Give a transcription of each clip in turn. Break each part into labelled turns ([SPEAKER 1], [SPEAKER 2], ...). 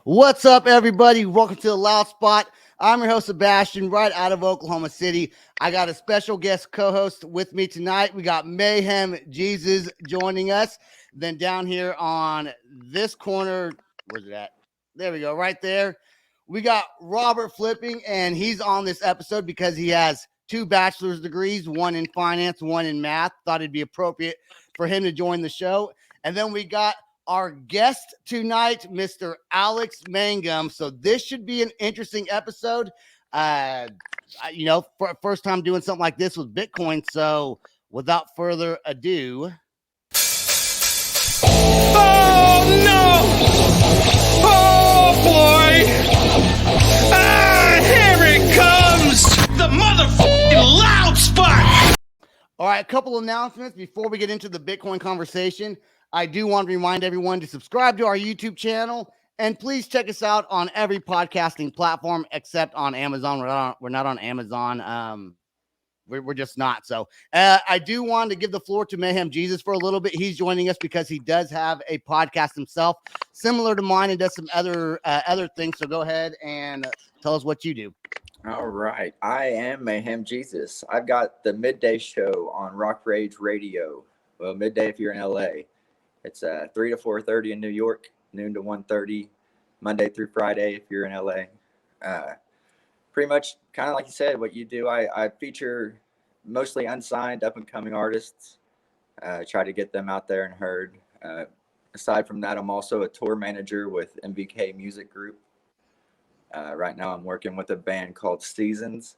[SPEAKER 1] What's up, everybody? Welcome to the Loud Spot. I'm your host, Sebastian, right out of Oklahoma City. I got a special guest co-host with me tonight. We got Mayhem Jesus joining us. Then down here on this corner, where's it at? There we go, right there. We got Robert Flipping, and he's on this episode because he has 2 bachelor's degrees, one in finance, one in math. Thought it'd be appropriate for him to join the show. And then we got our guest tonight, Mr. Alex Mangum. So this should be an interesting episode. For first time doing something like this with Bitcoin. So without further ado.
[SPEAKER 2] Oh no! Oh boy! Here it comes! The motherfucking Loud Spot!
[SPEAKER 1] All right, a couple announcements before we get into the Bitcoin conversation. I do want to remind everyone to subscribe to our YouTube channel, and please check us out on every podcasting platform except on Amazon. We're not on Amazon. We're just not. So I do want to give the floor to Mayhem Jesus for a little bit. He's joining us because he does have a podcast himself, similar to mine, and does some other things. So go ahead and tell us what you do.
[SPEAKER 3] All right. I am Mayhem Jesus. I've got the midday show on Rock Rage Radio. Well, midday if you're in LA. It's 3 to 4:30 in New York, noon to 1:30, Monday through Friday if you're in LA. Pretty much kind of like you said, what you do. I feature mostly unsigned up-and-coming artists, try to get them out there and heard. Aside from that, I'm also a tour manager with MVK Music Group. Right now I'm working with a band called Seasons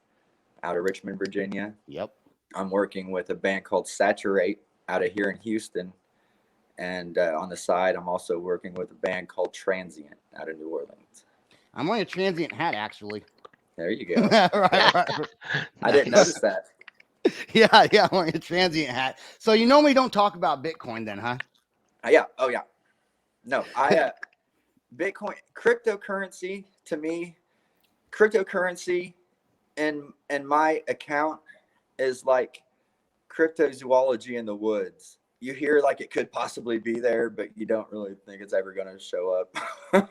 [SPEAKER 3] out of Richmond, Virginia.
[SPEAKER 1] Yep.
[SPEAKER 3] I'm working with a band called Saturate out of here in Houston. And on the side, I'm also working with a band called Transient out of New Orleans.
[SPEAKER 1] I'm wearing a Transient hat, actually.
[SPEAKER 3] There you go.
[SPEAKER 1] right.
[SPEAKER 3] I didn't notice that.
[SPEAKER 1] Yeah, I'm wearing a Transient hat. So you normally don't talk about Bitcoin then, huh?
[SPEAKER 3] Yeah. Oh, yeah. No, Bitcoin, cryptocurrency, to me, cryptocurrency in my account is like cryptozoology in the woods. You hear like it could possibly be there, but you don't really think it's ever going to show up.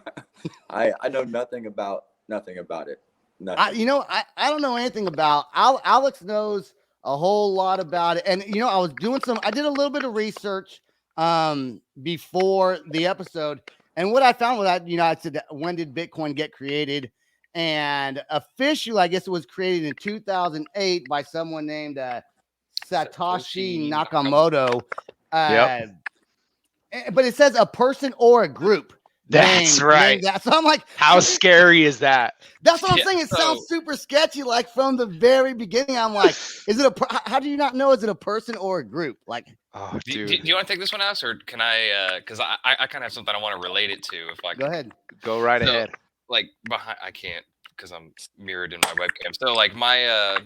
[SPEAKER 3] I know nothing about it. Nothing.
[SPEAKER 1] I don't know anything about Alex knows a whole lot about it. And, I did a little bit of research before the episode. And what I found was that, I said, when did Bitcoin get created? And officially, I guess it was created in 2008 by someone named Satoshi Nakamoto.
[SPEAKER 4] Yep.
[SPEAKER 1] But it says a person or a group.
[SPEAKER 4] That's right.
[SPEAKER 1] That. So I'm like,
[SPEAKER 4] how scary is that?
[SPEAKER 1] That's what I'm saying. It sounds super sketchy. Like from the very beginning, I'm like, how do you not know? Is it a person or a group? Like,
[SPEAKER 4] oh, dude.
[SPEAKER 2] Do you want to take this one, Alex, or can I? Because I kind of have something I want to relate it to. If I
[SPEAKER 1] go ahead,
[SPEAKER 4] go right ahead.
[SPEAKER 2] Like behind, I can't because I'm mirrored in my webcam. So like my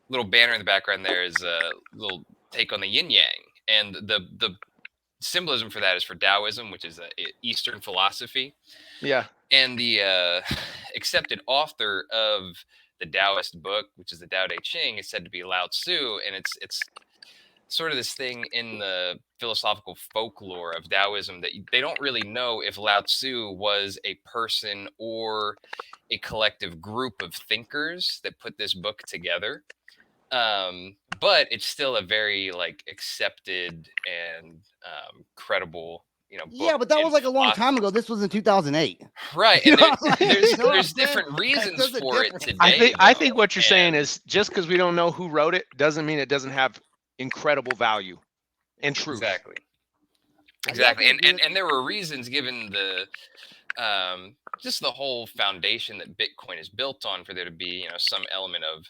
[SPEAKER 2] little banner in the background there is a little take on the yin yang, and the symbolism for that is for Taoism, which is a Eastern philosophy.
[SPEAKER 4] Yeah.
[SPEAKER 2] And the accepted author of the Taoist book, which is the Tao Te Ching, is said to be Lao Tzu, and it's sort of this thing in the philosophical folklore of Taoism that they don't really know if Lao Tzu was a person or a collective group of thinkers that put this book together. But it's still a very like accepted and credible, book.
[SPEAKER 1] Yeah, but that was like a long time ago. This was in 2008.
[SPEAKER 2] Right. And there's different reasons for it today.
[SPEAKER 4] I think what you're saying is just because we don't know who wrote it doesn't mean it doesn't have incredible value and truth.
[SPEAKER 2] Exactly. And there were reasons given the just the whole foundation that Bitcoin is built on for there to be, some element of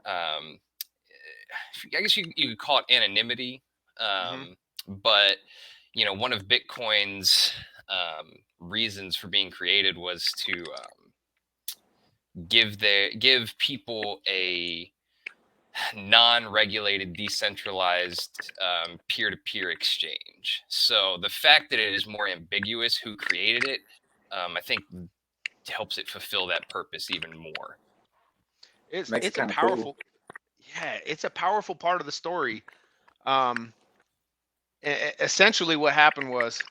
[SPEAKER 2] I guess you could call it anonymity. But, one of Bitcoin's reasons for being created was to give people a non-regulated, decentralized peer-to-peer exchange. So the fact that it is more ambiguous who created it, I think helps it fulfill that purpose even more.
[SPEAKER 4] It's a powerful, cool. Yeah, it's a powerful part of the story. Essentially what happened was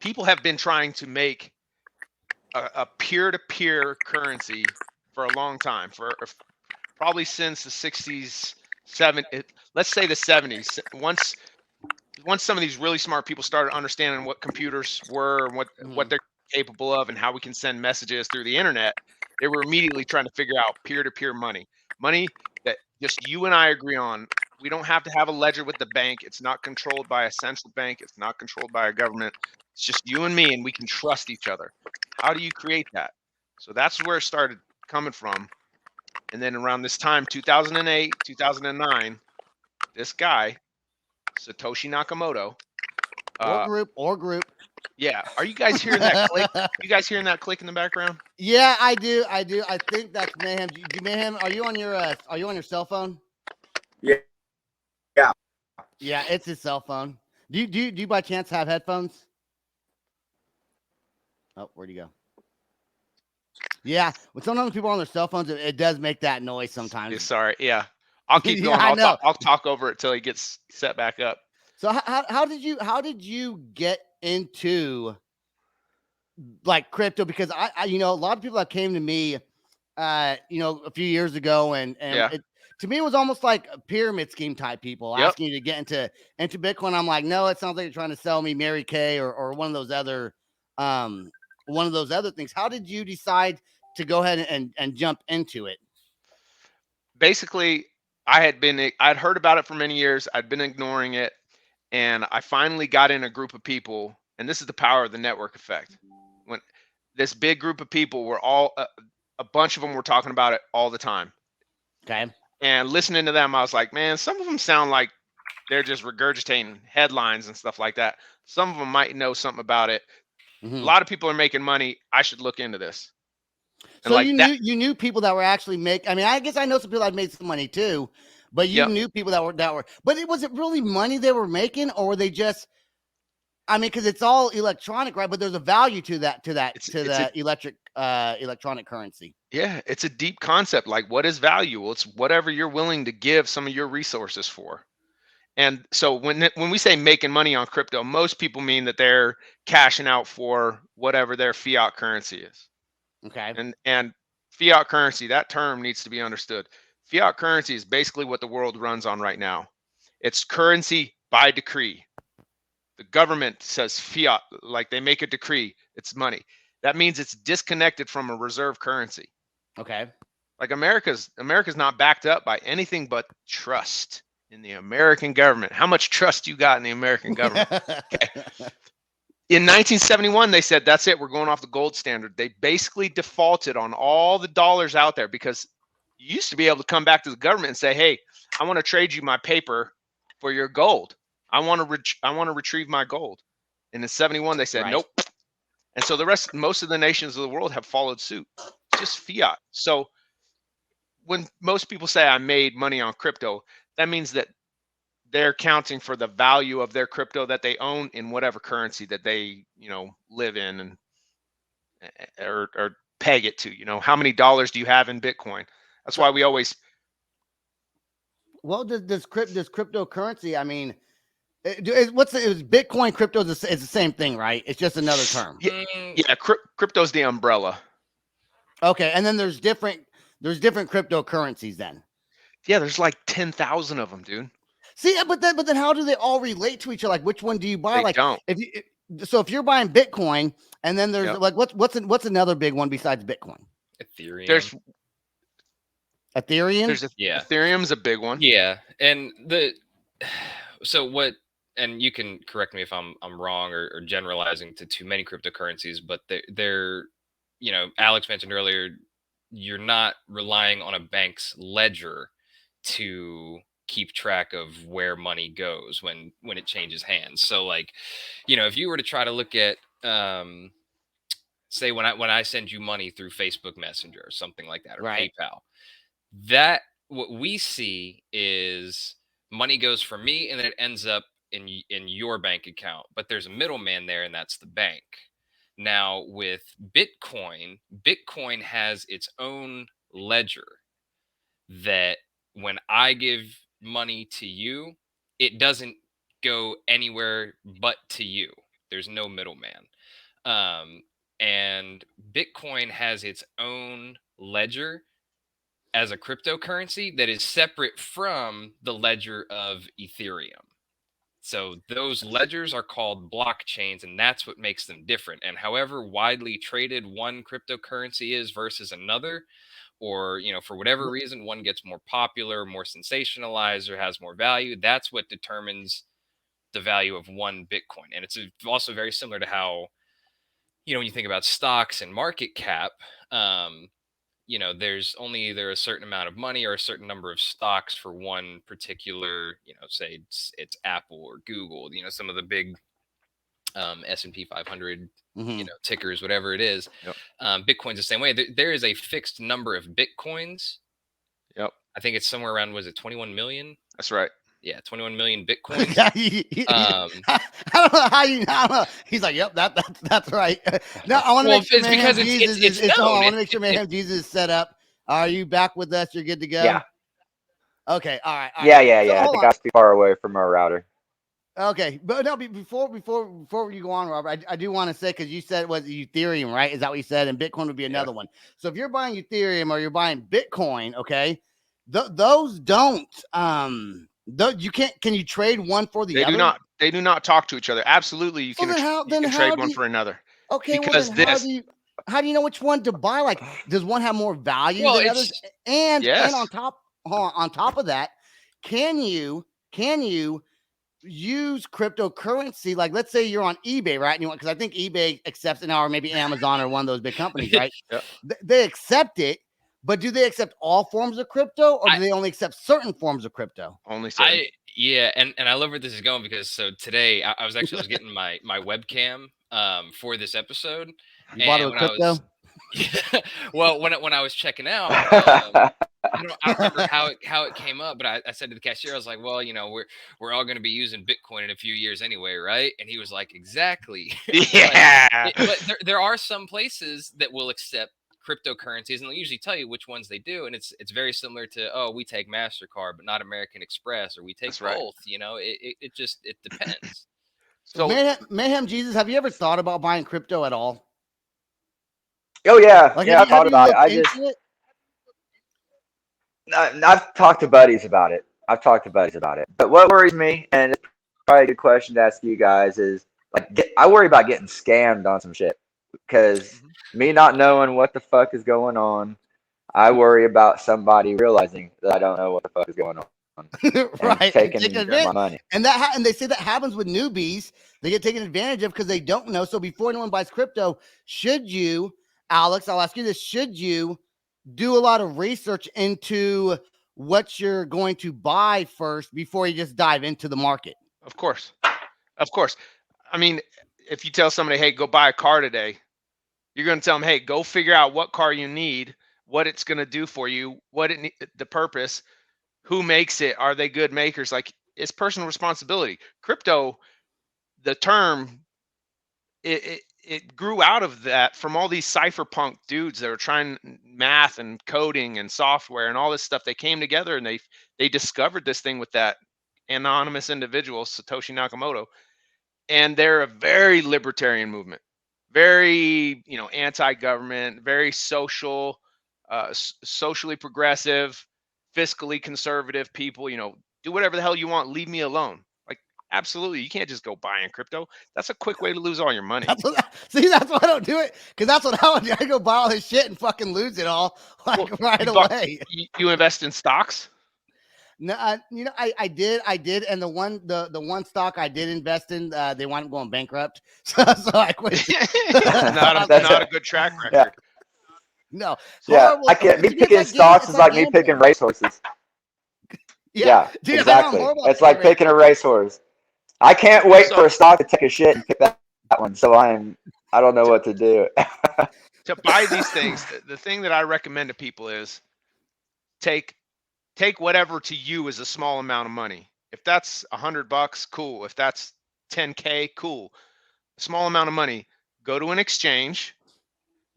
[SPEAKER 4] people have been trying to make a peer-to-peer currency for a long time, for probably since the 60s, let's say the 70s. Once some of these really smart people started understanding what computers were and what they're capable of and how we can send messages through the internet, they were immediately trying to figure out peer-to-peer money that just you and I agree on. We don't have to have a ledger with the bank. It's not controlled by a central bank. It's not controlled by a government. It's just you and me, and we can trust each other. How do you create that? So that's where it started coming from. And then around this time, 2008, 2009, this guy, Satoshi Nakamoto,
[SPEAKER 1] or group.
[SPEAKER 4] yeah. Are you guys hearing that click? You guys hearing that click in the background?
[SPEAKER 1] Yeah, I do. I think that's Mayhem. Mayhem, are you on your cell phone?
[SPEAKER 3] Yeah.
[SPEAKER 1] Yeah, it's his cell phone. Do you by chance have headphones? Oh, where'd he go? Yeah, when sometimes people are on their cell phones, it does make that noise sometimes.
[SPEAKER 4] Yeah, sorry. Yeah. I'll keep
[SPEAKER 1] Yeah,
[SPEAKER 4] going.
[SPEAKER 1] I
[SPEAKER 4] I'll talk over it till he gets set back up.
[SPEAKER 1] So how did you get into like crypto? Because I a lot of people that came to me a few years ago, and
[SPEAKER 4] Yeah.
[SPEAKER 1] to me it was almost like a pyramid scheme type people
[SPEAKER 4] Yep.
[SPEAKER 1] asking you to get into Bitcoin. I'm like, no, it sounds like you're trying to sell me Mary Kay or one of those other things. How did you decide to go ahead and jump into it?
[SPEAKER 4] Basically, I'd heard about it for many years. I'd been ignoring it, and I finally got in a group of people, and this is the power of the network effect. When this big group of people were all a bunch of them were talking about it all the time.
[SPEAKER 1] Okay.
[SPEAKER 4] And listening to them, I was like, man, some of them sound like they're just regurgitating headlines and stuff like that. Some of them might know something about it. A lot of people are making money. I should look into this.
[SPEAKER 1] So like you knew people that were actually I mean, I guess I know some people that made some money too, but you knew people that were. But was it really money they were making, or were they just? I mean, because it's all electronic, right? But there's a value to that electronic currency.
[SPEAKER 4] Yeah, it's a deep concept. Like, what is value? It's whatever you're willing to give some of your resources for. And so when we say making money on crypto, most people mean that they're cashing out for whatever their fiat currency is.
[SPEAKER 1] Okay.
[SPEAKER 4] And fiat currency, that term needs to be understood. Fiat currency is basically what the world runs on right now. It's currency by decree. The government says fiat, like they make a decree, it's money. That means it's disconnected from a reserve currency.
[SPEAKER 1] Okay.
[SPEAKER 4] Like America's not backed up by anything but trust in the American government. How much trust you got in the American government? Okay. In 1971, they said, that's it, we're going off the gold standard. They basically defaulted on all the dollars out there because you used to be able to come back to the government and say, hey, I want to trade you my paper for your gold. I want to retrieve my gold. And in 71, they said, nope. And so most of the nations of the world have followed suit. It's just fiat. So when most people say I made money on crypto, that means that they're counting for the value of their crypto that they own in whatever currency that they, live in and or peg it to. How many dollars do you have in Bitcoin? That's why we always.
[SPEAKER 1] Well, this cryptocurrency, I mean, is Bitcoin? Crypto is the same thing, right? It's just another term.
[SPEAKER 4] Yeah, crypto's the umbrella.
[SPEAKER 1] Okay, and then there's different cryptocurrencies then.
[SPEAKER 4] Yeah, there's like 10,000 of them, dude.
[SPEAKER 1] See, but then how do they all relate to each other? Like, which one do you buy?
[SPEAKER 4] They
[SPEAKER 1] like,
[SPEAKER 4] don't.
[SPEAKER 1] If you're buying Bitcoin, and then there's like what's another big one besides Bitcoin?
[SPEAKER 2] Ethereum.
[SPEAKER 4] Ethereum's a big one.
[SPEAKER 2] Yeah, and and you can correct me if I'm wrong or generalizing to too many cryptocurrencies, but they're Alex mentioned earlier, you're not relying on a bank's ledger to keep track of where money goes when it changes hands. So like, if you were to try to look at say when I send you money through Facebook Messenger or something like that, or PayPal, that what we see is money goes from me and then it ends up in your bank account, but there's a middleman there, and that's the bank. Now with Bitcoin has its own ledger that when I give money to you, it doesn't go anywhere but to you. There's no middleman. and Bitcoin has its own ledger as a cryptocurrency that is separate from the ledger of Ethereum. So those ledgers are called blockchains, and that's what makes them different. And however widely traded one cryptocurrency is versus another, or for whatever reason one gets more popular, more sensationalized, or has more value, that's what determines the value of one Bitcoin. And it's also very similar to how, when you think about stocks and market cap, there's only either a certain amount of money or a certain number of stocks for one particular, say it's Apple or Google, some of the big S&P 500, tickers, whatever it is.
[SPEAKER 4] Yep.
[SPEAKER 2] Bitcoin's the same way. There is a fixed number of Bitcoins.
[SPEAKER 4] Yep.
[SPEAKER 2] I think it's somewhere around, was it 21 million?
[SPEAKER 4] That's right.
[SPEAKER 2] Yeah, 21 million Bitcoins.
[SPEAKER 1] I don't know how you know. He's like, yep, that's right. No, I want to make sure Mayhem Jesus is I want to make sure Mayhem Jesus is set up. Are you back with us? You're good to go?
[SPEAKER 3] Yeah.
[SPEAKER 1] Okay, all right.
[SPEAKER 3] Yeah.
[SPEAKER 1] So,
[SPEAKER 3] I think I was too far away from our router.
[SPEAKER 1] Okay, but no, before you go on, Robert, I do want to say, because you said it was Ethereum, right? Is that what you said? And Bitcoin would be another one. So if you're buying Ethereum or you're buying Bitcoin, okay, those don't you can't. Can you trade one for the other?
[SPEAKER 4] They do not talk to each other. Absolutely, you can trade one for another.
[SPEAKER 1] Okay, because how do you know which one to buy? Like, does one have more value than others? And on top of that, can you use cryptocurrency? Like, let's say you're on eBay, right? And because I think eBay accepts it now, or maybe Amazon or one of those big companies, right?
[SPEAKER 4] Yep.
[SPEAKER 1] They accept it. But do they accept all forms of crypto, or do they only accept certain forms of crypto?
[SPEAKER 4] Only certain.
[SPEAKER 2] And I love where this is going, because so today I was getting my webcam for this episode.
[SPEAKER 1] You bought it with crypto?
[SPEAKER 2] Well, when I was checking out, I don't remember how it came up, but I said to the cashier, I was like, well, we're all going to be using Bitcoin in a few years anyway, right? And he was like, exactly.
[SPEAKER 4] Yeah.
[SPEAKER 2] But there are some places that will accept cryptocurrencies, and they'll usually tell you which ones they do, and it's very similar to, we take MasterCard but not American Express, or we take both. Right. It depends.
[SPEAKER 1] So Mayhem Jesus, have you ever thought about buying crypto at all?
[SPEAKER 3] Oh yeah, I thought about it. I've talked to buddies about it. But what worries me, and it's probably a good question to ask you guys, is like, I worry about getting scammed on some shit, because me not knowing what the fuck is going on, I worry about somebody realizing that I don't know what the fuck is going on.
[SPEAKER 1] Right,
[SPEAKER 3] taking my money.
[SPEAKER 1] And they say that happens with newbies. They get taken advantage of because they don't know. So before anyone buys crypto, should you, Alex, I'll ask you this, should you do a lot of research into what you're going to buy first before you just dive into the market?
[SPEAKER 4] Of course. I mean, if you tell somebody, hey, go buy a car today, you're going to tell them, hey, go figure out what car you need, what it's going to do for you, the purpose, who makes it, are they good makers? Like, it's personal responsibility. Crypto, the term, it grew out of that from all these cypherpunk dudes that are trying math and coding and software and all this stuff. They came together and they discovered this thing with that anonymous individual, Satoshi Nakamoto, and they're a very libertarian movement, very anti-government, very social, socially progressive, fiscally conservative people. Do whatever the hell you want, leave me alone. Like, absolutely, you can't just go buying crypto. That's a quick way to lose all your money.
[SPEAKER 1] That's why I don't do it, because that's what I would do. I go buy all this shit and fucking lose it all right away.
[SPEAKER 4] You invest in stocks?
[SPEAKER 1] No, I did, and the one stock I did invest in, they wound up going bankrupt, so I quit.
[SPEAKER 4] not a good track record.
[SPEAKER 1] Yeah. No.
[SPEAKER 3] Yeah, I can't. Me picking stocks is like me picking racehorses. Yeah, dude, exactly. It's like picking a racehorse. I can't wait for a stock to take a shit and pick that one. So I don't know what to do.
[SPEAKER 4] To buy these things, the thing that I recommend to people is take whatever to you is a small amount of money. If that's $100, cool. If that's $10K, cool. A small amount of money. Go to an exchange,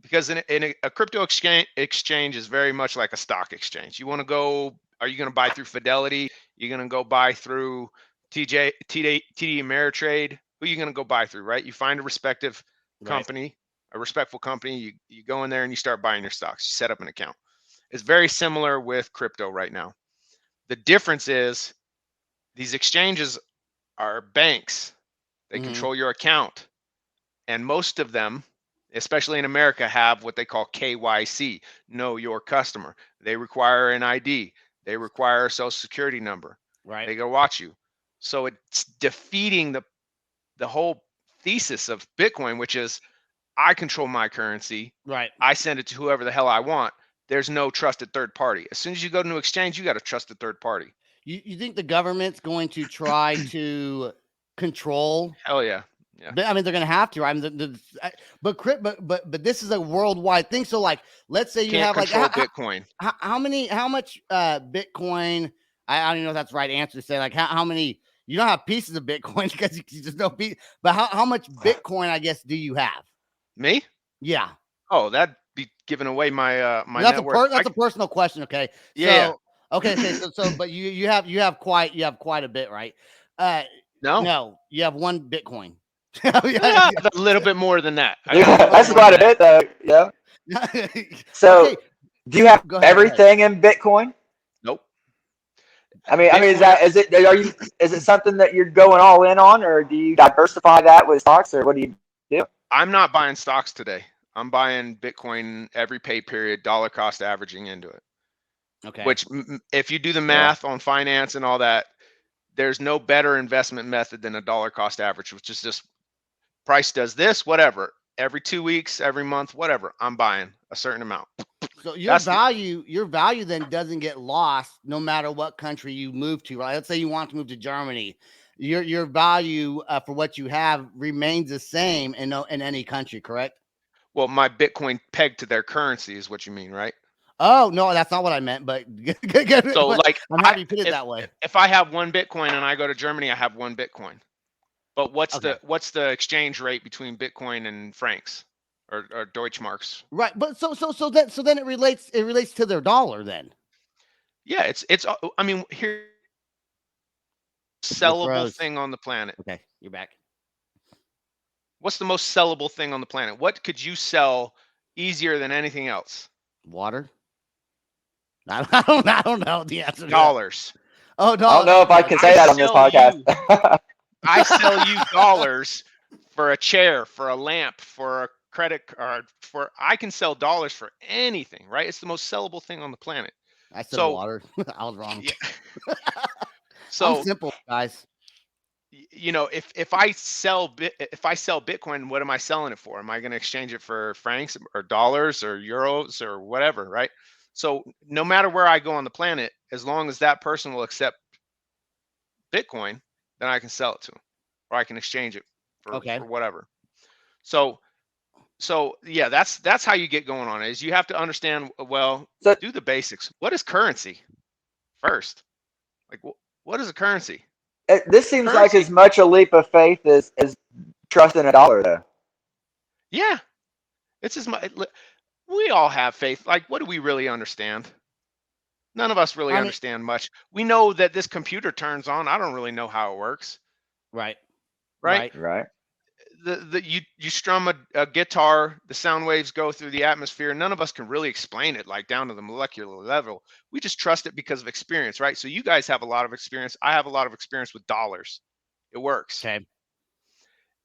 [SPEAKER 4] because in a crypto exchange is very much like a stock exchange. You want to go, are you going to buy through Fidelity? You're going to go buy through TD Ameritrade? Who are you going to go buy through, right? You find a respective company, a respectful company, you go in there and you start buying your stocks. You set up an account. It's very similar with crypto right now. The difference is these exchanges are banks. They control your account. And most of them, especially in America, have what they call KYC, know your customer. They require an ID. They require a social security number.
[SPEAKER 1] Right.
[SPEAKER 4] They go watch you. So it's defeating the whole thesis of Bitcoin, which is I control my currency.
[SPEAKER 1] Right.
[SPEAKER 4] I send it to whoever the hell I want. There's no trusted third party. As soon as you go to an exchange, you got to trust the third party.
[SPEAKER 1] You think the government's going to try to control?
[SPEAKER 4] Hell yeah. Yeah.
[SPEAKER 1] But, I mean, they're going to have to. I mean, but this is a worldwide thing. So, like, let's say you
[SPEAKER 4] Can't
[SPEAKER 1] have like
[SPEAKER 4] control Bitcoin.
[SPEAKER 1] how much Bitcoin? I don't even know if that's the right answer to say. Like, how many? You don't have pieces of Bitcoin because you just don't be. But how much Bitcoin, I guess, do you have?
[SPEAKER 4] Me?
[SPEAKER 1] Yeah.
[SPEAKER 4] Oh, that'd be giving away my my
[SPEAKER 1] That's
[SPEAKER 4] network.
[SPEAKER 1] That's a personal question. Okay.
[SPEAKER 4] Yeah.
[SPEAKER 1] So, okay. So, but you have quite a bit, right? No, you have one Bitcoin.
[SPEAKER 4] Yeah, a little bit more than that.
[SPEAKER 3] That's quite a bit, though. Yeah. So,
[SPEAKER 1] Okay,
[SPEAKER 3] do you have
[SPEAKER 1] go ahead,
[SPEAKER 3] everything in Bitcoin?
[SPEAKER 4] Nope.
[SPEAKER 3] I mean,
[SPEAKER 4] Bitcoin-
[SPEAKER 3] is it something that you're going all in on, or do you diversify that with stocks, or what do you do?
[SPEAKER 4] I'm not buying stocks today. I'm buying Bitcoin every pay period, dollar cost averaging into it.
[SPEAKER 1] Okay.
[SPEAKER 4] Which, if you do the math on finance and all that, there's no better investment method than a dollar cost average, which is just price does this, whatever. Every 2 weeks, every month, whatever. I'm buying a certain amount.
[SPEAKER 1] So your value then doesn't get lost no matter what country you move to, right? Let's say you want to move to Germany. Your value for what you have remains the same in any country, correct?
[SPEAKER 4] Well, my Bitcoin pegged to their currency is what you mean, right?
[SPEAKER 1] Oh, no, that's not what I meant, but
[SPEAKER 4] So, like,
[SPEAKER 1] I'm happy you put it that way.
[SPEAKER 4] If I have one Bitcoin and I go to Germany, I have one Bitcoin. But what's
[SPEAKER 1] Okay.
[SPEAKER 4] the exchange rate between Bitcoin and francs or Deutschmarks?
[SPEAKER 1] Right, but so then it relates to their dollar then.
[SPEAKER 4] Yeah, it's I mean, here
[SPEAKER 1] You're
[SPEAKER 4] sellable
[SPEAKER 1] froze.
[SPEAKER 4] thing on the planet.
[SPEAKER 1] Okay, you're back.
[SPEAKER 4] What's the most sellable thing on the planet? What could you sell easier than anything else?
[SPEAKER 1] Water? I don't know the answer to that.
[SPEAKER 4] Dollars.
[SPEAKER 1] Oh,
[SPEAKER 3] I don't know if I can say that on this podcast.
[SPEAKER 4] I sell you dollars for a chair, for a lamp, for a credit card, I can sell dollars for anything, right? It's the most sellable thing on the planet.
[SPEAKER 1] I said water. I was wrong.
[SPEAKER 4] Yeah. So
[SPEAKER 1] I'm simple, guys.
[SPEAKER 4] You know, if I sell Bitcoin, what am I selling it for? Am I going to exchange it for francs or dollars or euros or whatever, right? So no matter where I go on the planet, as long as that person will accept Bitcoin, then I can sell it to them, or I can exchange it for whatever. So yeah, that's how you get going on it. Is you have to understand, well, do the basics. What is currency first? Like, what is a currency?
[SPEAKER 3] This seems like as much a leap of faith as trusting a dollar, though.
[SPEAKER 4] Yeah, it's as much. We all have faith. Like, what do we really understand? None of us really understand much. We know that this computer turns on. I don't really know how it works.
[SPEAKER 1] Right.
[SPEAKER 4] You strum a guitar, the sound waves go through the atmosphere. None of us can really explain it, like down to the molecular level. We just trust it because of experience, right? So you guys have a lot of experience. I have a lot of experience with dollars. It works.
[SPEAKER 1] Okay.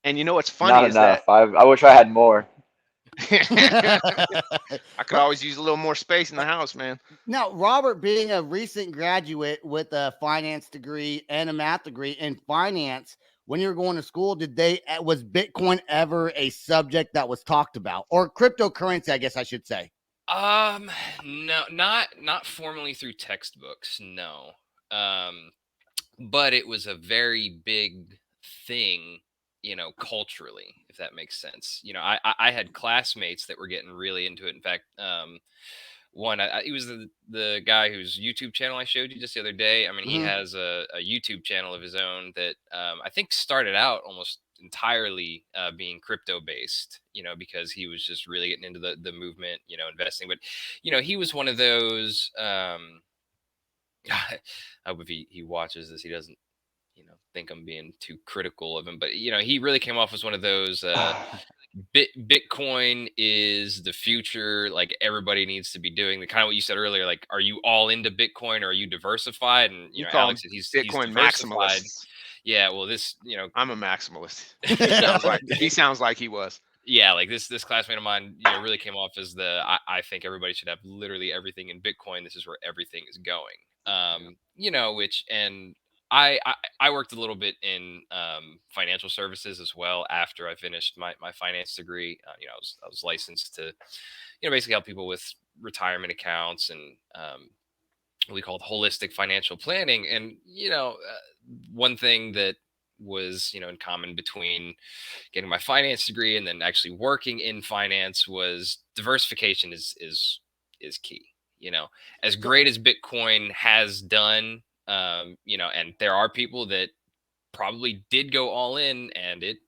[SPEAKER 4] And you know what's funny
[SPEAKER 3] Not
[SPEAKER 4] is
[SPEAKER 3] enough.
[SPEAKER 4] that
[SPEAKER 3] I wish I had more.
[SPEAKER 4] I could always use a little more space in the house, man.
[SPEAKER 1] Now, Robert, being a recent graduate with a finance degree and a math degree in finance, when you were going to school, was Bitcoin ever a subject that was talked about, or cryptocurrency? I guess I should say.
[SPEAKER 2] No, not formally through textbooks. No, but it was a very big thing, you know, culturally, if that makes sense. You know, I had classmates that were getting really into it. In fact, one, he was the guy whose YouTube channel I showed you just the other day. I mean, he has a YouTube channel of his own that I think started out almost entirely being crypto based, you know, because he was just really getting into the movement, you know, investing. But, you know, he was one of those, I hope if he watches this, he doesn't, you know, think I'm being too critical of him, but, you know, he really came off as one of those Bitcoin is the future. Like everybody needs to be doing the kind of what you said earlier. Like, are you all into Bitcoin or are you diversified? And
[SPEAKER 4] You
[SPEAKER 2] know,
[SPEAKER 4] call
[SPEAKER 2] Alex
[SPEAKER 4] him
[SPEAKER 2] said he's
[SPEAKER 4] Bitcoin
[SPEAKER 2] diversified.
[SPEAKER 4] maximalist.
[SPEAKER 2] Yeah, well, this
[SPEAKER 4] I'm a maximalist. He sounds like he was.
[SPEAKER 2] Yeah, like this classmate of mine, really came off as I think everybody should have literally everything in Bitcoin. This is where everything is going. Which and I worked a little bit in financial services as well after I finished my finance degree. I was licensed to basically help people with retirement accounts and what we called holistic financial planning. And one thing that was in common between getting my finance degree and then actually working in finance was diversification is key. As great as Bitcoin has done, and there are people that probably did go all in and it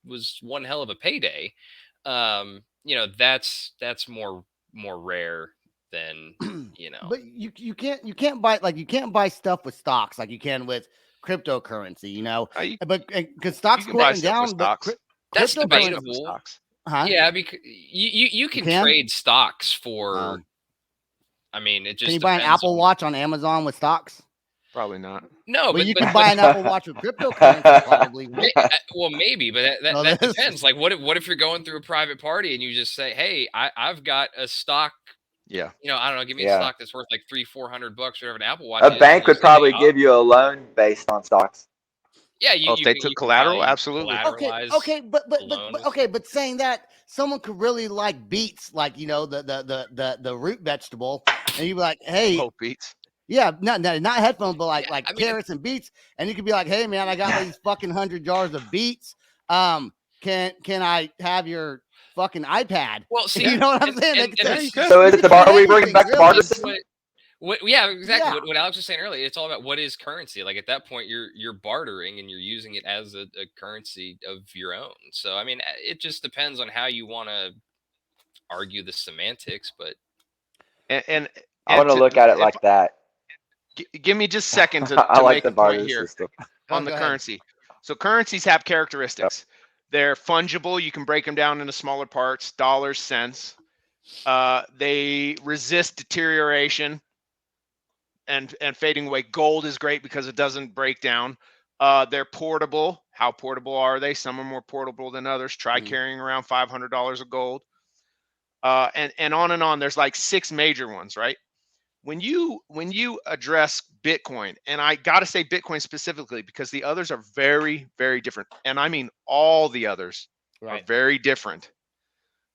[SPEAKER 2] was one hell of a payday. That's more rare than
[SPEAKER 1] But you can't buy stuff with stocks like you can with cryptocurrency, but because stocks
[SPEAKER 4] you can buy
[SPEAKER 1] going
[SPEAKER 4] stuff with
[SPEAKER 1] down, but
[SPEAKER 4] stocks.
[SPEAKER 2] that's
[SPEAKER 1] cryptocurrency,
[SPEAKER 2] debatable.
[SPEAKER 1] huh?
[SPEAKER 2] Yeah, because you can trade stocks for. I mean, it just
[SPEAKER 1] can you buy an Apple Watch on Amazon with stocks?
[SPEAKER 4] Probably not.
[SPEAKER 2] No,
[SPEAKER 1] well,
[SPEAKER 2] but
[SPEAKER 1] you can buy an Apple Watch with cryptocurrency, probably.
[SPEAKER 2] Well, maybe, but that depends. Like, what if you're going through a private party and you just say, "Hey, I've got a stock."
[SPEAKER 4] Yeah.
[SPEAKER 2] I don't know. Give me a stock that's worth like $300-400, whatever an Apple Watch.
[SPEAKER 5] A bank would probably give you a loan based on stocks.
[SPEAKER 2] Yeah,
[SPEAKER 4] if they took collateral, absolutely.
[SPEAKER 1] Okay, but saying that someone could really like beets, like the root vegetable, and you'd be like, hey,
[SPEAKER 4] beets.
[SPEAKER 1] Yeah, not headphones, but like carrots and beets, and you could be like, hey man, I got these fucking 100 jars of beets. Can I have your fucking iPad?
[SPEAKER 2] Well, see,
[SPEAKER 1] you know what I'm saying?
[SPEAKER 5] So is it the bar? Are we bringing back the barter system?
[SPEAKER 2] Yeah, exactly. What Alex was saying earlier, it's all about what is currency. Like at that point, you're bartering and you're using it as a currency of your own. So I mean, it just depends on how you want to argue the semantics. But
[SPEAKER 5] and I want to look at it like that.
[SPEAKER 4] Give me just a second to make the barter here system on the currency. So currencies have characteristics. They're fungible. You can break them down into smaller parts, dollars, cents. They resist deterioration and fading away. Gold is great because it doesn't break down. They're portable. How portable are they? Some are more portable than others. Try carrying around $500 of gold. And on and on. There's like 6 major ones, right? When you address Bitcoin, and I got to say Bitcoin specifically because the others are very, very different. And I mean, all the others are very different.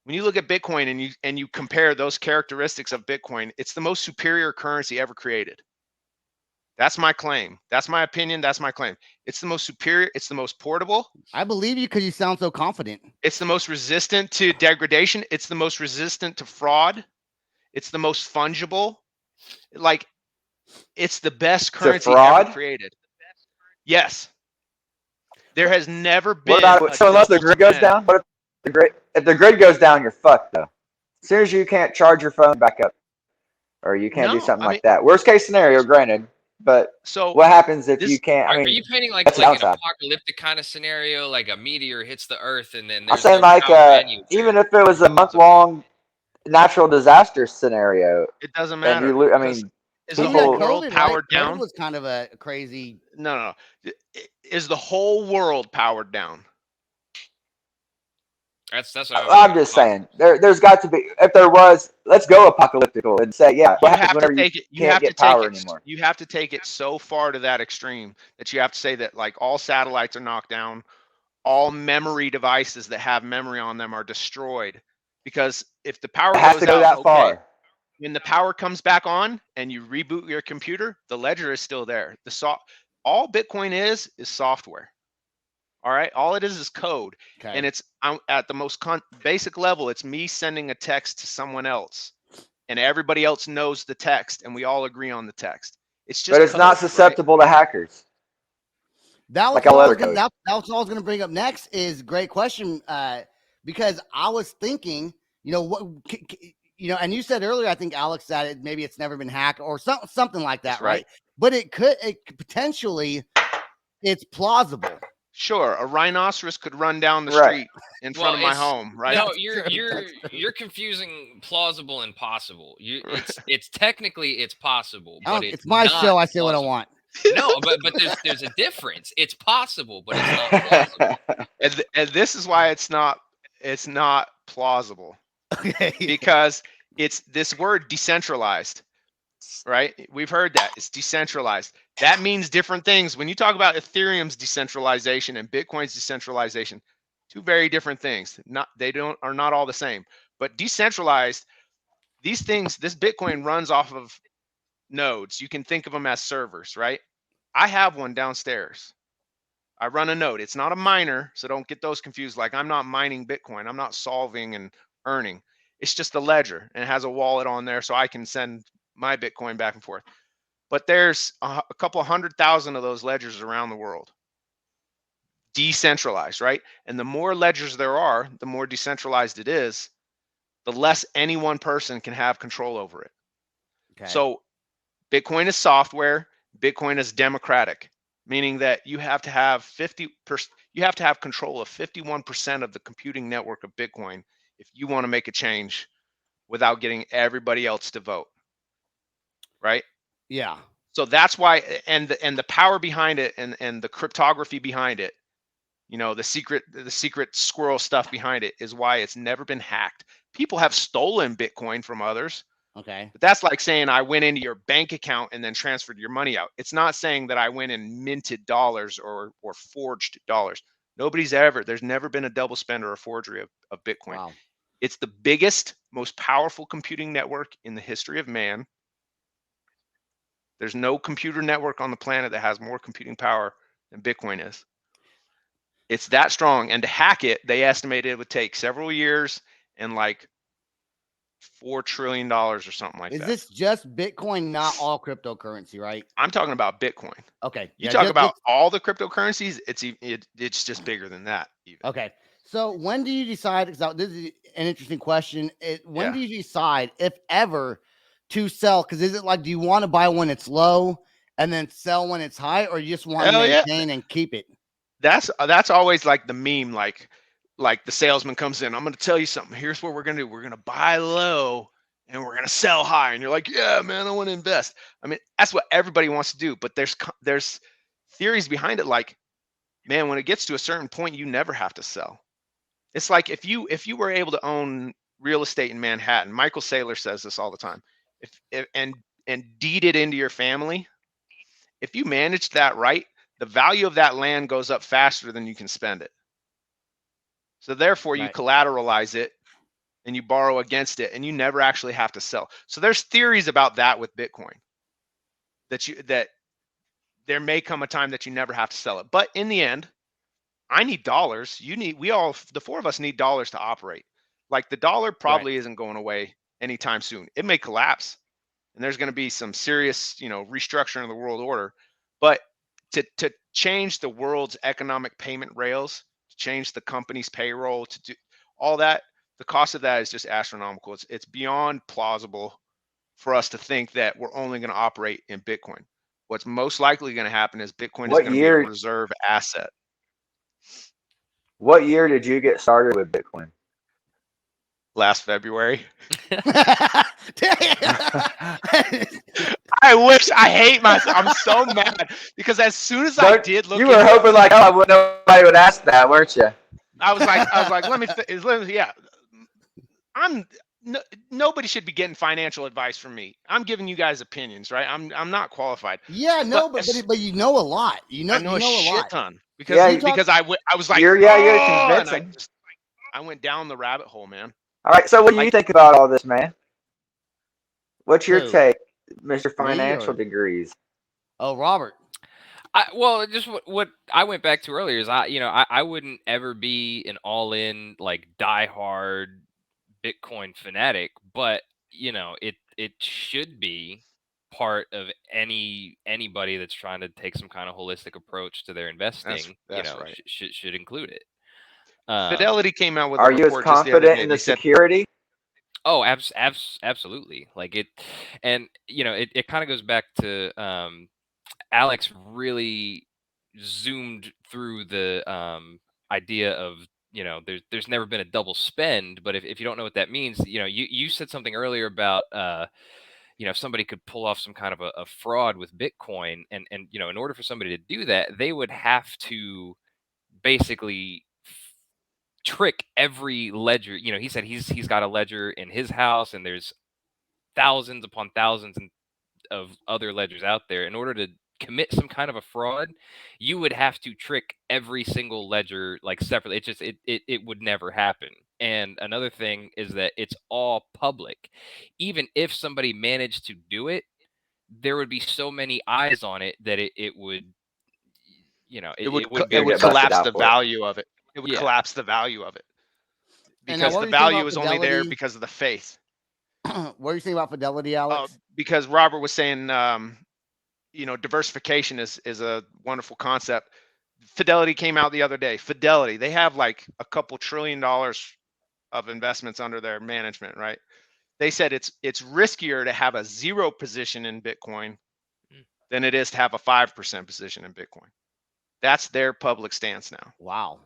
[SPEAKER 4] When you look at Bitcoin and you compare those characteristics of Bitcoin, it's the most superior currency ever created. That's my claim. That's my opinion. That's my claim. It's the most superior. It's the most portable.
[SPEAKER 1] I believe you because you sound so confident.
[SPEAKER 4] It's the most resistant to degradation. It's the most resistant to fraud. It's the most fungible. Like, it's the best currency ever created. Yes. There has never been.
[SPEAKER 5] So unless the grid goes down, what if the grid goes down, you're fucked though. As soon as you can't charge your phone back up, or you can't do something like that. Worst case scenario, granted. But so what happens if you can't?
[SPEAKER 2] Are you painting like an apocalyptic kind of scenario, like a meteor hits the Earth and then
[SPEAKER 5] I'm saying like even if it was a month-long natural disaster scenario,
[SPEAKER 4] it doesn't matter.
[SPEAKER 1] Is the whole world powered down? COVID was kind of a crazy.
[SPEAKER 4] No. Is the whole world powered down?
[SPEAKER 2] That's what
[SPEAKER 5] I'm just saying. There's got to be. If there was, let's go apocalyptical and say, yeah. What happens whenever you can't get power anymore?
[SPEAKER 4] You have to take it so far to that extreme that you have to say that like all satellites are knocked down, all memory devices that have memory on them are destroyed, because if the power goes
[SPEAKER 5] to go that far.
[SPEAKER 4] When the power comes back on and you reboot your computer, the ledger is still there. All Bitcoin is software. All right. All it is code. And it's at the most basic level. It's me sending a text to someone else and everybody else knows the text and we all agree on the text. It's just,
[SPEAKER 5] but it's not susceptible to hackers.
[SPEAKER 1] That was what I was going to bring up next is great question. Because I was thinking, and you said earlier, I think Alex said maybe it's never been hacked or something like that. Right. But it could potentially, it's plausible.
[SPEAKER 4] Sure, a rhinoceros could run down the
[SPEAKER 5] Right.
[SPEAKER 4] street in front of my home, right?
[SPEAKER 2] No, you're confusing plausible and possible. It's technically it's possible, but
[SPEAKER 1] it's my
[SPEAKER 2] not
[SPEAKER 1] show. I say
[SPEAKER 2] plausible.
[SPEAKER 1] what I want.
[SPEAKER 2] No, but there's a difference. It's possible, but it's not plausible.
[SPEAKER 4] And this is why it's not plausible.
[SPEAKER 1] Okay.
[SPEAKER 4] Because it's this word decentralized, right? We've heard that it's decentralized. That means different things. When you talk about Ethereum's decentralization and Bitcoin's decentralization, two very different things. Are not all the same. But decentralized, these things, this Bitcoin runs off of nodes. You can think of them as servers, right? I have one downstairs. I run a node. It's not a miner, so don't get those confused. Like, I'm not mining Bitcoin. I'm not solving and earning. It's just a ledger, and it has a wallet on there, so I can send my Bitcoin back and forth. But there's a couple 100,000 of those ledgers around the world. Decentralized, right? And the more ledgers there are, the more decentralized it is, the less any one person can have control over it.
[SPEAKER 1] Okay.
[SPEAKER 4] So Bitcoin is software, Bitcoin is democratic, meaning that you have to have control of 51% of the computing network of Bitcoin if you want to make a change without getting everybody else to vote. Right?
[SPEAKER 1] Yeah.
[SPEAKER 4] So that's why, and the power behind it, and the cryptography behind it, the secret squirrel stuff behind it, is why it's never been hacked. People have stolen Bitcoin from others.
[SPEAKER 1] Okay.
[SPEAKER 4] But that's like saying I went into your bank account and then transferred your money out. It's not saying that I went and minted dollars or forged dollars. There's never been a double spend or a forgery of Bitcoin.
[SPEAKER 1] Wow.
[SPEAKER 4] It's the biggest, most powerful computing network in the history of man. There's no computer network on the planet that has more computing power than Bitcoin is. It's that strong. And to hack it, they estimated it would take several years and like $4 trillion or something like that.
[SPEAKER 1] Is this just Bitcoin, not all cryptocurrency, right?
[SPEAKER 4] I'm talking about Bitcoin.
[SPEAKER 1] Okay.
[SPEAKER 4] You talk about all the cryptocurrencies, it's just bigger than that. Even.
[SPEAKER 1] Okay. So when do you decide, because this is an interesting question, when do you decide, if ever, to sell? Because is it like, do you want to buy when it's low and then sell when it's high, or you just want to maintain and keep it?
[SPEAKER 4] That's always like the meme, like the salesman comes in. I'm going to tell you something. Here's what we're going to do. We're going to buy low and we're going to sell high. And you're like, yeah, man, I want to invest. I mean, that's what everybody wants to do. But there's theories behind it. Like, man, when it gets to a certain point, you never have to sell. It's like if you were able to own real estate in Manhattan, Michael Saylor says this all the time. And deed it into your family, if you manage that right, the value of that land goes up faster than you can spend it. So therefore, you collateralize it and you borrow against it, and you never actually have to sell. So there's theories about that with Bitcoin, that there may come a time that you never have to sell it. But in the end, I need dollars. The four of us need dollars to operate. Like, the dollar probably isn't going away anytime soon. It may collapse, and there's going to be some serious, restructuring of the world order. But to change the world's economic payment rails, to change the company's payroll, to do all that, the cost of that is just astronomical. It's beyond plausible for us to think that we're only going to operate in Bitcoin. What's most likely going to happen is Bitcoin is going to be a reserve asset.
[SPEAKER 5] What year did you get started with Bitcoin?
[SPEAKER 4] Last February. I hate myself. I'm so mad because as soon as I did look,
[SPEAKER 5] you were hoping like, oh, nobody would ask that, weren't you?
[SPEAKER 4] I was like, let me, yeah. Nobody should be getting financial advice from me. I'm giving you guys opinions, right? I'm not qualified.
[SPEAKER 1] Yeah, no, but you know a lot. I know
[SPEAKER 4] a shit
[SPEAKER 1] lot.
[SPEAKER 4] ton because I was like,
[SPEAKER 5] you're convincing.
[SPEAKER 4] I went down the rabbit hole, man.
[SPEAKER 5] All right, so what do you think about all this, man? What's your take, Mr. Financial Degrees?
[SPEAKER 1] Oh, Robert.
[SPEAKER 2] Just what I went back to earlier is I wouldn't ever be an all-in, like, diehard Bitcoin fanatic, but it should be part of anybody that's trying to take some kind of holistic approach to their investing.
[SPEAKER 4] That's right.
[SPEAKER 2] should include it.
[SPEAKER 4] Fidelity came out with.
[SPEAKER 5] Are you as confident in the security?
[SPEAKER 2] Oh, absolutely. Like it, and it kind of goes back to Alex really zoomed through the idea of, there's never been a double spend. But if you don't know what that means, you said something earlier about if somebody could pull off some kind of a fraud with Bitcoin, and in order for somebody to do that, they would have to basically trick every ledger. He said he's got a ledger in his house, and there's thousands upon thousands of other ledgers out there. In order to commit some kind of a fraud, you would have to trick every single ledger like separately. It would never happen. And another thing is that it's all public. Even if somebody managed to do it, there would be so many eyes on it that it would, it
[SPEAKER 4] would collapse the value of it. It would collapse the value of it, because the value is only there because of the faith.
[SPEAKER 1] What are you saying about Fidelity, Alex?
[SPEAKER 4] Because Robert was saying, diversification is a wonderful concept. Fidelity came out the other day. Fidelity, they have like a couple $1 trillion of investments under their management, right? They said it's riskier to have a 0 position in Bitcoin than it is to have a 5% position in Bitcoin. That's their public stance now.
[SPEAKER 1] Wow.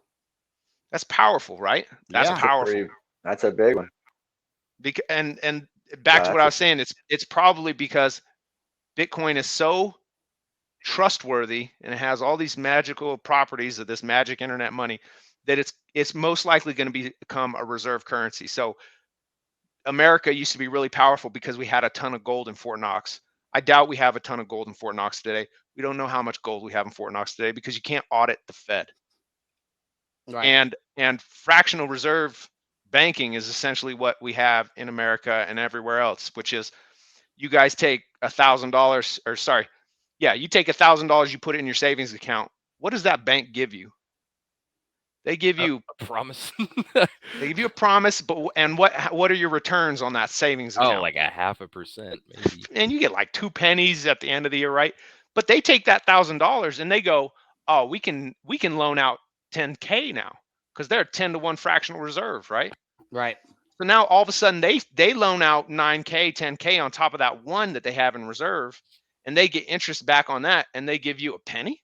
[SPEAKER 4] That's powerful, right? That's powerful.
[SPEAKER 5] That's a big one.
[SPEAKER 4] And back to what I was saying, it's probably because Bitcoin is so trustworthy and it has all these magical properties of this magic internet money that it's most likely going to become a reserve currency. So America used to be really powerful because we had a ton of gold in Fort Knox. I doubt we have a ton of gold in Fort Knox today. We don't know how much gold we have in Fort Knox today because you can't audit the Fed. Right. And fractional reserve banking is essentially what we have in America and everywhere else, which is you guys take $1,000, you take $1,000, you put it in your savings account. What does that bank give you? They give you
[SPEAKER 2] a promise.
[SPEAKER 4] They give you a promise, and what are your returns on that savings account?
[SPEAKER 2] Oh, like 0.5%, maybe.
[SPEAKER 4] And you get like 2 pennies at the end of the year, right? But they take that $1,000 and they go, oh, we can loan out 10K now because they're a 10-to-1 fractional reserve, right?
[SPEAKER 1] Right.
[SPEAKER 4] So now all of a sudden they loan out 9K, 10K on top of that one that they have in reserve, and they get interest back on that, and they give you a penny.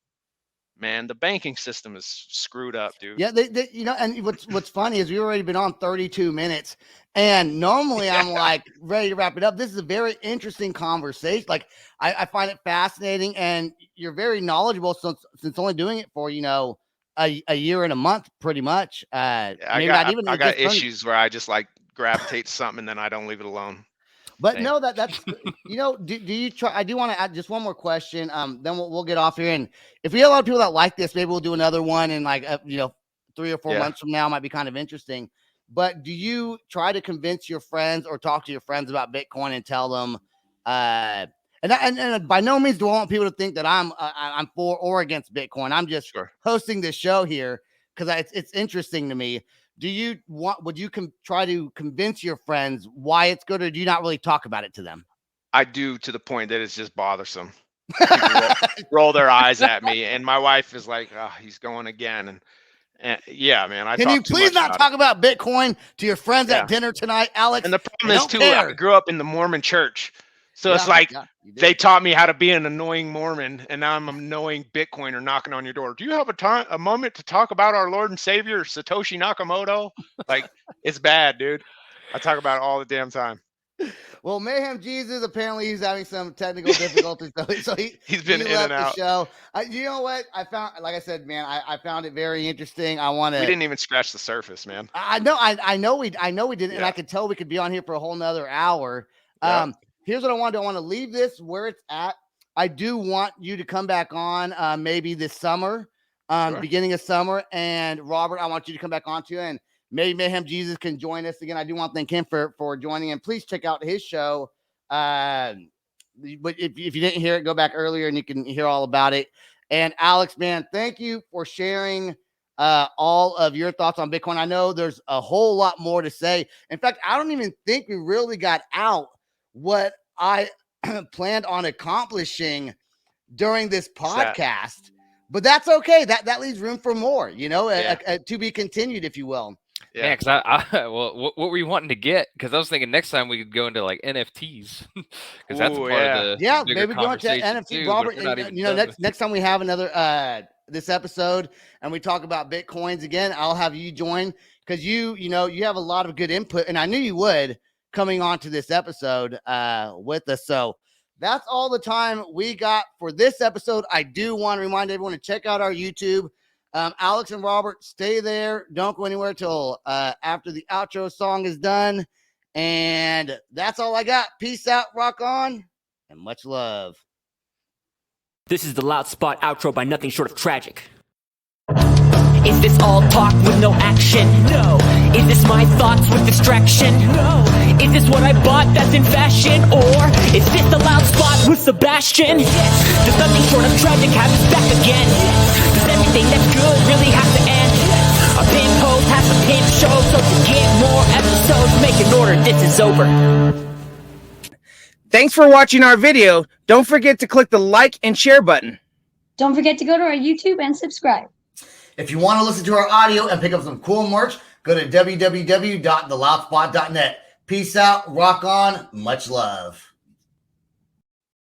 [SPEAKER 4] Man, the banking system is screwed up, dude.
[SPEAKER 1] Yeah, they and what's funny is we've already been on 32 minutes, and normally I'm like ready to wrap it up. This is a very interesting conversation. Like I find it fascinating, and you're very knowledgeable since only doing it for a year and a month, pretty much.
[SPEAKER 4] I got issues where I just like gravitate to something and then I don't leave it alone.
[SPEAKER 1] But no, that's do you try? I do want to add just one more question. Then we'll get off here. And if we have a lot of people that like this, maybe we'll do another one in 3 or 4 months from now. Might be kind of interesting. But do you try to convince your friends or talk to your friends about Bitcoin and tell them? And by no means do I want people to think that I'm for or against Bitcoin. I'm just hosting this show here because it's interesting to me. Would you try to convince your friends why it's good, or do you not really talk about it to them?
[SPEAKER 4] I do, to the point that it's just bothersome. People roll their eyes at me, and my wife is like, "Oh, he's going again." And yeah, man,
[SPEAKER 1] Can you please not talk about Bitcoin to your friends at dinner tonight, Alex?
[SPEAKER 4] And the problem is too, I grew up in the Mormon church. So it's like they taught me how to be an annoying Mormon, and now I'm an annoying Bitcoiner knocking on your door. Do you have a moment to talk about our Lord and Savior, Satoshi Nakamoto? Like, it's bad, dude. I talk about it all the damn time.
[SPEAKER 1] Well, Mayhem Jesus, apparently he's having some technical difficulties, so
[SPEAKER 4] he's been in and out.
[SPEAKER 1] The show. You know what? I found, like I said, man, I found it very interesting. We
[SPEAKER 4] didn't even scratch the surface, man.
[SPEAKER 1] I know we didn't, and I could tell we could be on here for a whole nother hour. Here's what I want to do. I want to leave this where it's at. I do want you to come back on maybe this summer, beginning of summer. And Robert, I want you to come back on too. And maybe Mayhem Jesus can join us again. I do want to thank him for joining. And please check out his show. But if you didn't hear it, go back earlier and you can hear all about it. And Alex, man, thank you for sharing all of your thoughts on Bitcoin. I know there's a whole lot more to say. In fact, I don't even think we really got out what I planned on accomplishing during this podcast, but that's okay. That leaves room for more, to be continued, if you will.
[SPEAKER 2] Yeah, because what were you wanting to get? Because I was thinking next time we could go into like NFTs, because that's part of the
[SPEAKER 1] maybe go into NFT. Robert, next time we have another this episode and we talk about Bitcoins again, I'll have you join because you have a lot of good input, and I knew you would coming on to this episode with us. So that's all the time we got for this episode. I do want to remind everyone to check out our YouTube. Alex and Robert, stay there. Don't go anywhere till after the outro song is done. And that's all I got. Peace out, rock on, and much love.
[SPEAKER 6] This is the Loud Spot outro by Nothing Short of Tragic. Is this all talk with no action? No. Is this my thoughts with distraction? No. Is this what I bought that's in fashion? Or is this the Loud Spot with Sebastian? Yes. Does Nothing Short of Tragic have his back again? Yes. Does everything that's good really have to end? Yes. A pimp host has a pimp show, so to get more episodes, make an order, this is over.
[SPEAKER 7] Thanks for watching our video. Don't forget to click the like and share button.
[SPEAKER 8] Don't forget to go to our YouTube and subscribe.
[SPEAKER 1] If you want to listen to our audio and pick up some cool merch, go to www.theloudspot.net. Peace out, rock on, much love.